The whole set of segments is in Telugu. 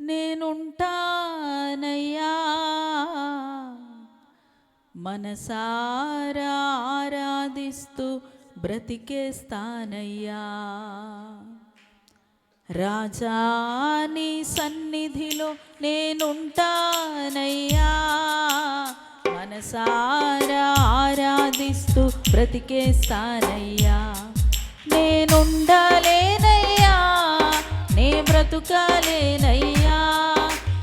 నేనుంటానయ్యా మనసారా ఆరాధిస్తూ బ్రతికేస్తానయ్యా. రాజా నీ సన్నిధిలో నేనుంటానయ్యా మనసారా ఆరాధిస్తూ బ్రతికేస్తానయ్యా. నేనుండలేనయ్యా నే బ్రతుకలేనయ్యా,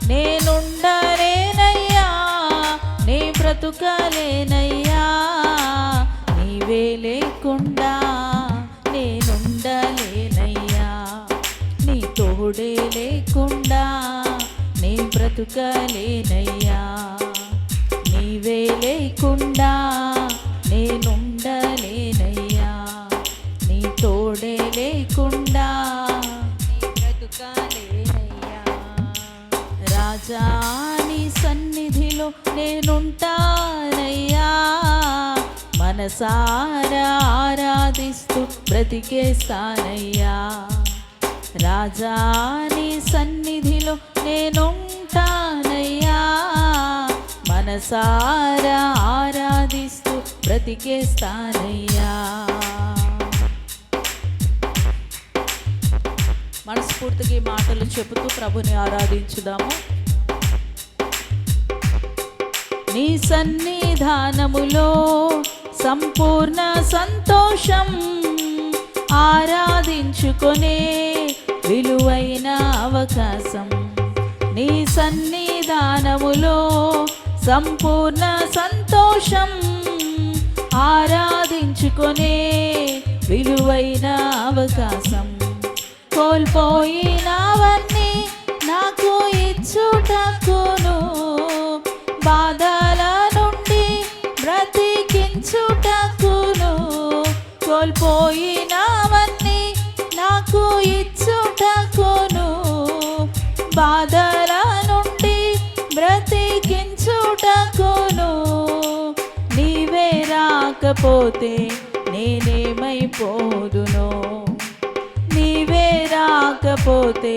నేనుండలేనయ్యా నే బ్రతుకలేనయ్యా. నీవే లేకుండా నేనుండలేనయ్యా, నీ తోడే లేకుండా నే బ్రతుకలేనయ్యా. నీవే లేకుండా నేనుండలేనయ్యా, నీ తోడే లేకుండా నే బ్రతుకలేనయ్యా. రాజా నీ సన్నిధిలో నేనుంటానయ్యా మనసారా ఆరాధిస్తూ బ్రతికేస్తానయ్యా. రాజా నీ సన్నిధిలో నేనుంటానయ్యా మనసారా ఆరాధిస్తూ బ్రతికేస్తానయ్యా. మనస్ఫూర్తిగా ఈ మాటలు చెబుతూ ప్రభుని ఆరాధించుదాము. నీ సన్నిధానములో సంపూర్ణ సంతోషం, ఆరాధించుకొనే విలువైన అవకాశం. నీ సన్నిధానములో సంపూర్ణ సంతోషం, ఆరాధించుకొనే విలువైన అవకాశం. కోల్పోయినవన్నీ నాకు ఇచ్చుటకును, బాధల నుండి బ్రతికించుటకును. కోల్పోయినవన్నీ నాకు ఇచ్చుటకును, బాధల నుండి బ్రతికించుటకును. నీవే రాకపోతే నేనేమైపోదునో, నీవే రాకపోతే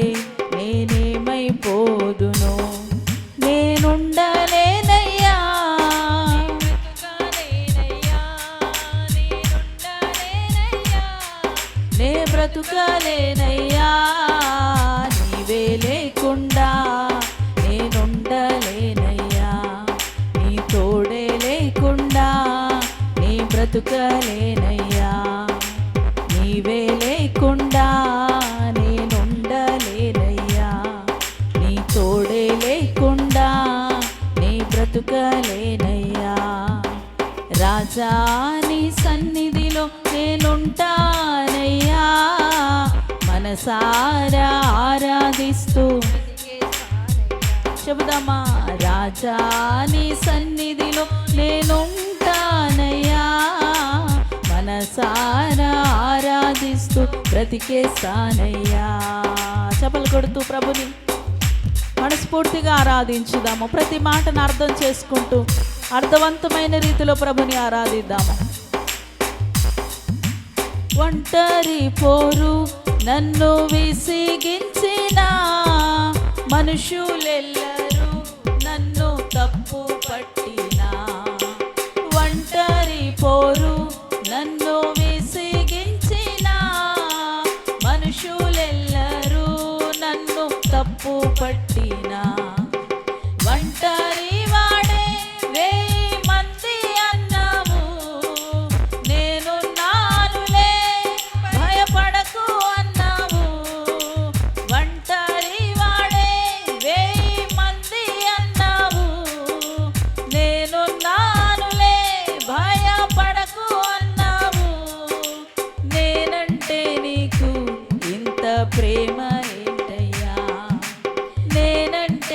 నేనేమైపోదునో. నేనుండలేనయ్యా నే బ్రతుకలేనయ్యా, నీవే లేకుండా నేనుండలేనయ్యా, నీ తోడే లేకుండా నే బ్రతుకలేనయ్యా. నీవే లేకుండా నేనుండలేనయ్యా, నీ తోడే లేకుండా నే బ్రతుకలేనయ్యా. రాజా నీ సన్నిధిలో నేనుంటానయ్యా మనసారా ఆరాధిస్తూ చెబుదామా. రాజా నీ సన్నిధిలో నేనుంటానయ్యా మనసారా ఆరాధిస్తూ బ్రతికేస్తానయ్యా. చప్పలు కొడుతూ ప్రభుని మనస్ఫూర్తిగా ఆరాధించుదాము. ప్రతి మాటను అర్థం చేసుకుంటూ అర్థవంతమైన రీతిలో ప్రభుని ఆరాధిద్దాము. ఒంటరి పోరు నన్ను విసిగించిన మనుషులెల్లరూ నన్ను తప్పు పట్టినా, ఒంటరి పోరు నన్ను విసిగించిన మనుషులెల్లరూ నన్ను తప్పు పట్టినా, ఒంటరి వాడే వేయి మంది అన్నావు, నేనున్నానులే భయపడకు అన్నావు. ఒంటరి వాడే వేయి మంది అన్నావు, నేనున్నానులే భయపడకు అన్నావు. నేనంటే నీకు ఇంత ప్రేమ ఏంటయ్యా, నేనంటే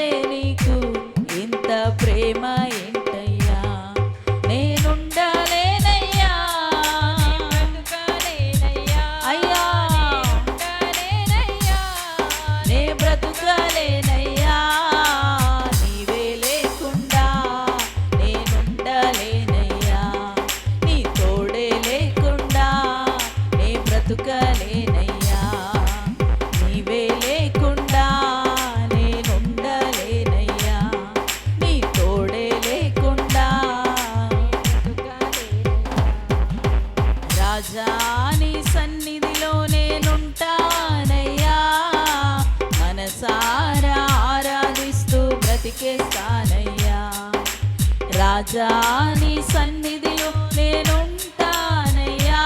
బ్రతికేస్తానయ్యా. రాజా నీ సన్నిధిలో నేనుంటానయ్యా,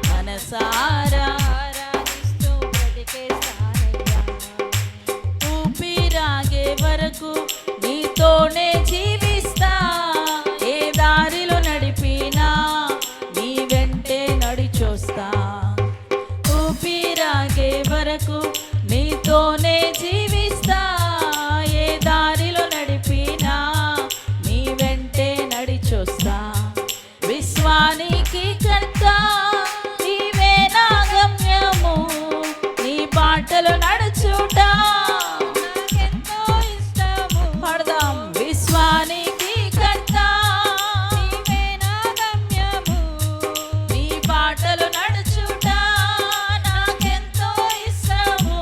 మనసారా ఆరాధిస్తూ బ్రతికేస్తానయ్యా. ఊపిరాగే వరకు నీతోనే జీవిస్తా, ఏ దారిలో నడిపినా నీ వెంటే నడిచొస్తా. ఊపిరాగే వరకు నీతోనే జీవిస్తా, ఏ దారిలో నడిపినా నీ వెంటే నడిచొస్తా. విశ్వానికి కర్త నీవే నా గమ్యము, నీ బాటలు నడుచుట నాకెంతో ఇష్టము. పడదాం. విశ్వానికి కర్త నీవే నా గమ్యము, నీ బాటలు నడుచుట నాకెంతో ఇష్టము.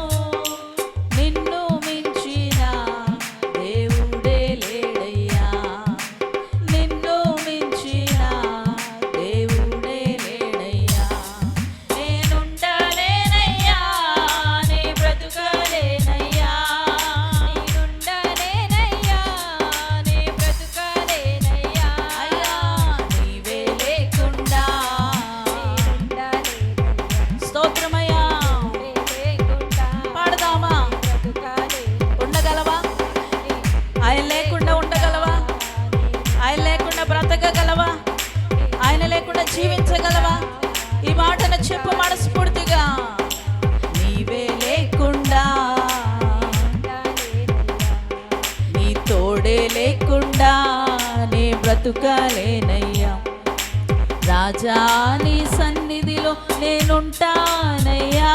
నిన్ను మించిన దేవుడే లేడయ్యా, నిన్ను మించిన దేవుడే లేడయ్యా. నేనుండలేనయ్యా, నే బ్రతుకలేనయ్యా, నేనుండలేనయ్యా, నే బ్రతుకలేనయ్యా. అయ్యా నీవే లేకుండా స్తోత్రమయ్యా. పాడదామా? ఉండగలవా? ఆయన లేకుండా ఉండగలవా? ఆయన లేకుండా బ్రతకగలవా? ఆయన లేకుండా జీవించగలవా? ఈ మాటను చెప్పు మనస్ఫూర్తిగా. నీవే లేకుండా, నీ తోడే లేకుండా నీ బ్రతుకలేనయ్యా. రాజా నీ సన్నిధిలో నేనుంటానయ్యా,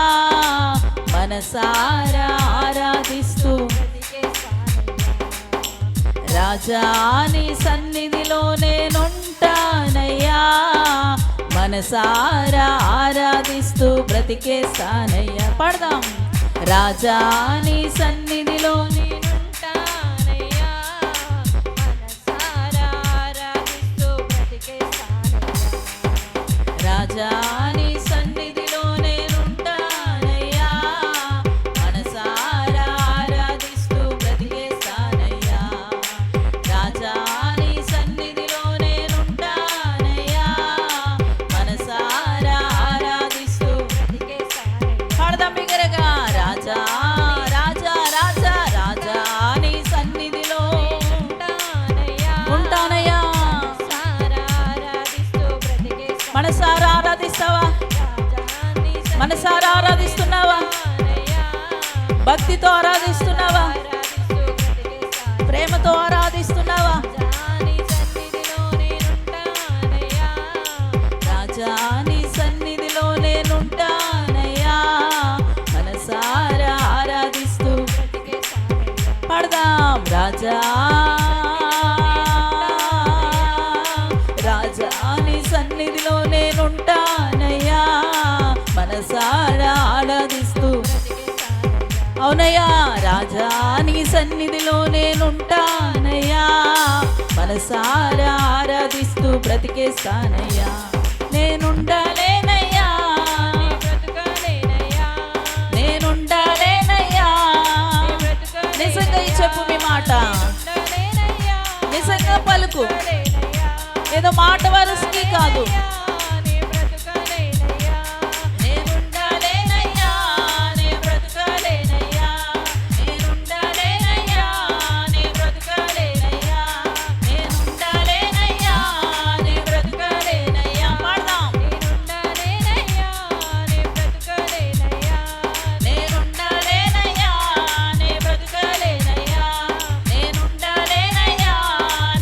మనసారా ఆరాధిస్తూ. రాజా నీ సన్నిధిలో నేనుంటానయ్యా, మనసారా ఆరాధిస్తూ బ్రతికేస్తానయ్యా. పడదాం. రాజా నీ సన్నిధిలో నేనుంటానయ్యా, మనసారా ఆరాధిస్తూ బ్రతికేస్తానయ్యా. రాజా నీ సన్నిధిలో నేనుంటానయ్యా, మనసారా ఆరాధిస్తూ బ్రతికేస్తానయ్యా. రాజా నీ సన్నిధిలో నేనుంటానయ్యా, మనసారా ఆరాధిస్తూ బ్రతికేస్తానయ్యా. పాడదాం బిగ్గరగా. రాజా రాజా రాజా రాజా నీ సన్నిధిలో ఉంటానయ్యా, మనసారా ఆరాధిస్తావా? మనసారా ఆరాధిస్తున్నావా? భక్తితో ఆరాధిస్తున్నావా? ప్రేమతో ఆరాధిస్తున్నావా? రాజా నీ సన్నిధిలో నేనుంటానయ్యా, మనసారా ఆరాధిస్తూ. పడదాం. రాజా రాజా నీ సన్నిధిలో నేనుంటానయ్యా, మనసారా ఆరాధిస్తూ. అవునయ్యా. రాజా నీ సన్నిధిలో నేనుంటానయ్యా, మనసారా ఆరాధిస్తూ బ్రతికేస్తానయ్యా. నేనుండలేనయ్యా, నేనుండలేనయ్యా. నిజంగా ఈ చెప్పు మీ మాట, నిజంగా పలుకు. ఏదో మాట వరుసకి కాదు. నేనుండలేనయ్యా, నే బ్రతుకలేనయ్యా, నేనుండలేనయ్యా, నే బ్రతుకలేనయ్యా, నేనుండలేనయ్యా, నే బ్రతుకలేనయ్యా. పాడదాం. నేనుండలేనయ్యా, నే బ్రతుకలేనయ్యా, నేనుండలేనయ్యా, నే బ్రతుకలేనయ్యా, నేనుండలేనయ్యా,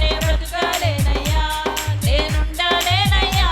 నే బ్రతుకలేనయ్యా, నేనుండలేనయ్యా,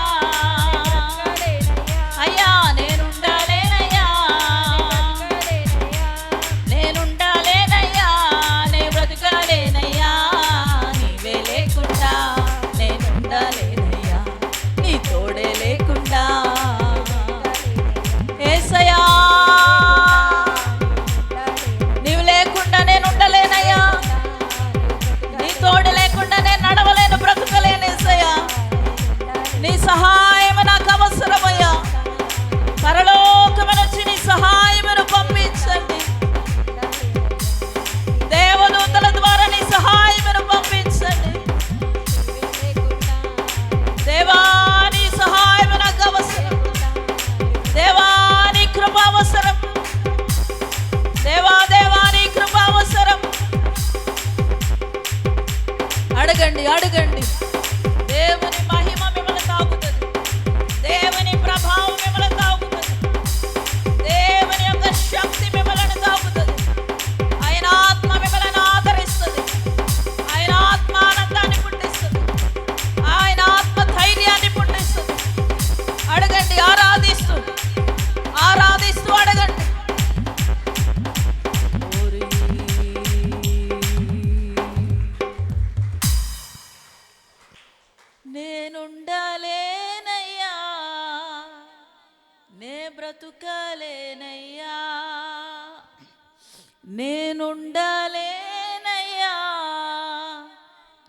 నేనుండలేనయ్యా,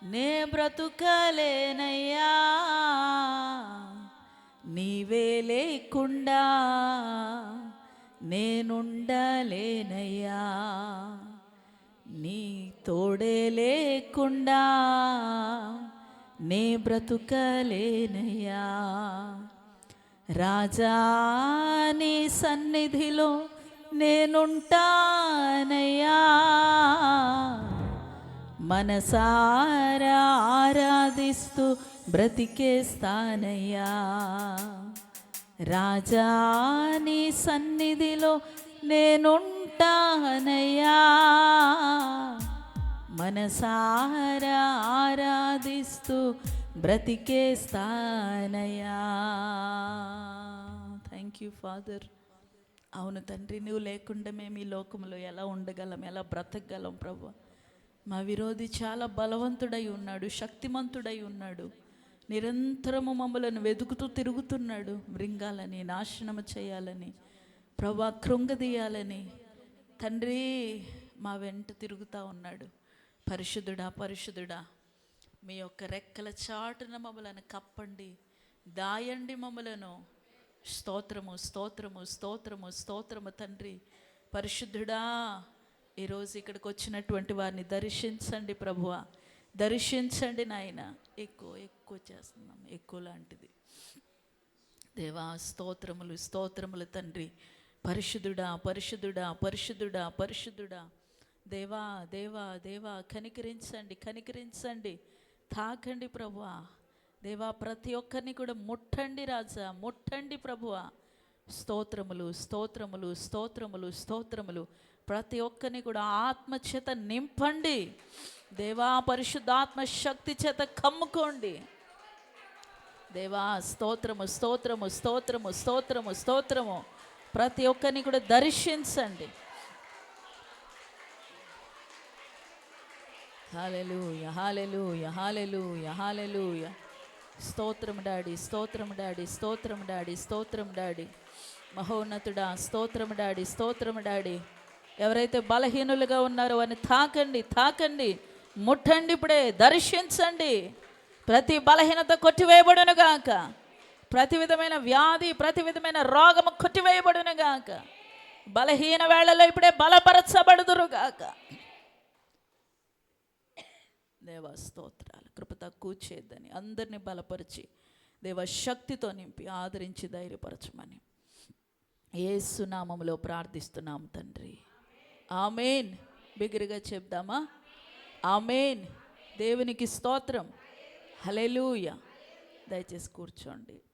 నే బ్రతుకలేనయ్యా, నీవే లేకుండా నేనుండలేనయ్యా, నీ తోడే లేకుండా నే బ్రతుకలేనయ్యా. రాజా నీ సన్నిధిలో నేనుంటానయ్యా, మనసారా ఆరాధిస్తూ బ్రతికేస్తానయ్యా. రాజా నీ సన్నిధిలో నేనుంటానయ్యా, మనసారా ఆరాధిస్తూ బ్రతికేస్తానయ్యా. Thank you father. అవును తండ్రి, నువ్వు లేకుండా మేము ఈ లోకంలో ఎలా ఉండగలం, ఎలా బ్రతకగలం ప్రభు. మా విరోధి చాలా బలవంతుడై ఉన్నాడు, శక్తిమంతుడై ఉన్నాడు. నిరంతరము మమ్మలను వెతుకుతూ తిరుగుతున్నాడు, మృంగాలని, నాశనము చేయాలని, ప్రభు కృంగదీయాలని. తండ్రి మా వెంట తిరుగుతూ ఉన్నాడు. పరిశుద్ధుడా, పరిశుద్ధుడా, మీ యొక్క రెక్కల చాటున మమ్మలను కప్పండి, దాయండి మమ్మలను. స్తోత్రము, స్తోత్రము, స్తోత్రము, స్తోత్రము తండ్రి. పరిశుద్ధుడా, ఈరోజు ఇక్కడికి వచ్చినటువంటి వారిని దర్శించండి ప్రభువా, దర్శించండి నాయన. ఎక్కువ చేస్తున్నాం, ఎక్కువ లాంటిది దేవా. స్తోత్రములు, స్తోత్రములు తండ్రి. పరిశుద్ధుడా, పరిశుద్ధుడా, పరిశుద్ధుడా, పరిశుద్ధుడా. దేవా, దేవా, దేవా, కనికరించండి, కనికరించండి. తాకండి ప్రభువా. దేవా, ప్రతి ఒక్కరిని కూడా ముట్టండి రాజా, ముట్టండి ప్రభువా. స్తోత్రములు, స్తోత్రములు, స్తోత్రములు, స్తోత్రములు. ప్రతి ఒక్కరిని కూడా ఆత్మ చేత నింపండి దేవా, పరిశుద్ధాత్మ శక్తి చేత కమ్ముకోండి దేవా. స్తోత్రము, స్తోత్రము, స్తోత్రము, స్తోత్రము, స్తోత్రము. ప్రతి ఒక్కరిని కూడా దర్శించండి. హల్లెలూయా, హల్లెలూయా, హల్లెలూయా, హల్లెలూయా. స్తోత్రం డాడీ, స్తోత్రం డాడీ, స్తోత్రం డాడీ, స్తోత్రం డాడీ. మహోన్నతుడా, స్తోత్రం డాడీ, స్తోత్రం డాడీ. ఎవరైతే బలహీనులుగా ఉన్నారో అని తాకండి, తాకండి, ముట్టండి, ఇప్పుడే దర్శించండి. ప్రతి బలహీనత కొట్టివేయబడును గాక, ప్రతి విధమైన వ్యాధి, ప్రతి విధమైన రోగము కొట్టివేయబడును గాక. బలహీన వేళలో ఇప్పుడే బలపరచబడుదురు గాక. దేవా స్తోత్రాలు. కృప తక్కువ చేయద్దని అందరినీ బలపరిచి దేవ శక్తితో నింపి ఆదరించి ధైర్యపరచమని యేసు నామములో ప్రార్థిస్తున్నాం తండ్రి. ఆమేన్. బిగ్గరగా చెప్దామా? ఆమేన్. దేవునికి స్తోత్రం. హల్లెలూయా. దయచేసి కూర్చోండి.